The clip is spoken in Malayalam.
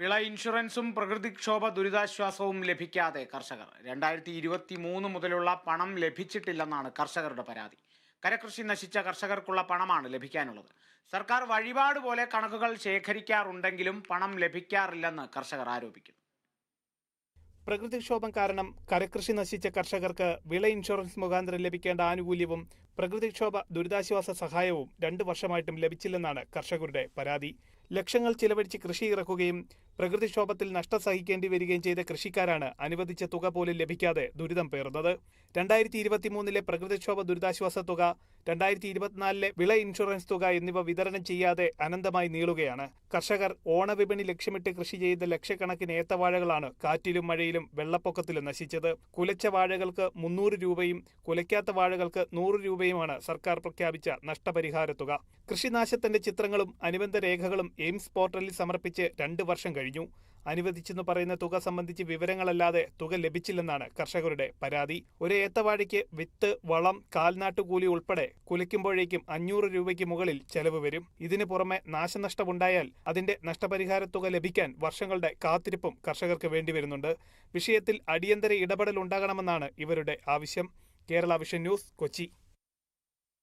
വിള ഇൻഷുറൻസും പ്രകൃതിക്ഷോഭ ദുരിതാശ്വാസവും ലഭിക്കാതെ കർഷകർ 2023 മുതലുള്ള പണം ലഭിച്ചിട്ടില്ലെന്നാണ് കർഷകരുടെ പരാതി. കരകൃഷി നശിച്ച കർഷകർക്കുള്ള പണമാണ് ലഭിക്കാനുള്ളത്. സർക്കാർ വഴിപാട് പോലെ കണക്കുകൾ ശേഖരിക്കാറുണ്ടെങ്കിലും പണം ലഭിക്കാറില്ലെന്ന് കർഷകർ ആരോപിക്കുന്നു. പ്രകൃതിക്ഷോഭം കാരണം കരകൃഷി നശിച്ച കർഷകർക്ക് വിള ഇൻഷുറൻസ് മുഖാന്തരം ലഭിക്കേണ്ട ആനുകൂല്യവും പ്രകൃതിക്ഷോഭ ദുരിതാശ്വാസ സഹായവും 2 വർഷമായിട്ടും ലഭിച്ചില്ലെന്നാണ് കർഷകരുടെ പരാതി. ലക്ഷങ്ങൾ ചിലവഴിച്ച് കൃഷി ഇറക്കുകയും പ്രകൃതിക്ഷോഭത്തിൽ നഷ്ടം സഹിക്കേണ്ടി വരികയും ചെയ്ത കൃഷിക്കാരാണ് അനുവദിച്ച തുക പോലും ലഭിക്കാതെ ദുരിതം പേറുന്നത്. 2023 പ്രകൃതിക്ഷോഭ ദുരിതാശ്വാസ തുക, 2024 വിള ഇൻഷുറൻസ് തുക എന്നിവ വിതരണം ചെയ്യാതെ അനന്തമായി നീളുകയാണ്. കർഷകർ ഓണവിപണി ലക്ഷ്യമിട്ട് കൃഷി ചെയ്ത ലക്ഷക്കണക്കിന് ഏത്തവാഴകളാണ് കാറ്റിലും മഴയിലും വെള്ളപ്പൊക്കത്തിലും നശിച്ചത്. കുലച്ച വാഴകൾക്ക് 300 രൂപയും കുലയ്ക്കാത്ത വാഴകൾക്ക് 100 രൂപയുമാണ് സർക്കാർ പ്രഖ്യാപിച്ച നഷ്ടപരിഹാര തുക. കൃഷിനാശത്തിന്റെ ചിത്രങ്ങളും അനുബന്ധ രേഖകളും എയിംസ് പോർട്ടലിൽ സമർപ്പിച്ച് 2 വർഷം കഴിഞ്ഞു. അനുവദിച്ചെന്ന് പറയുന്ന തുക സംബന്ധിച്ച് വിവരങ്ങളല്ലാതെ തുക ലഭിച്ചില്ലെന്നാണ് കർഷകരുടെ പരാതി. ഒരു ഏത്തവാഴയ്ക്ക് വിത്ത്, വളം, കാൽനാട്ടുകൂലി ഉൾപ്പെടെ കുലയ്ക്കുമ്പോഴേക്കും 500 രൂപയ്ക്ക് മുകളിൽ ചെലവ് വരും. ഇതിനു പുറമെ നാശനഷ്ടമുണ്ടായാൽ അതിന്റെ നഷ്ടപരിഹാര തുക ലഭിക്കാൻ വർഷങ്ങളുടെ കാത്തിരിപ്പും കർഷകർക്ക് വേണ്ടിവരുന്നുണ്ട്. വിഷയത്തിൽ അടിയന്തര ഇടപെടൽ ഉണ്ടാകണമെന്നാണ് ഇവരുടെ ആവശ്യം. Kerala vision news, Kochi.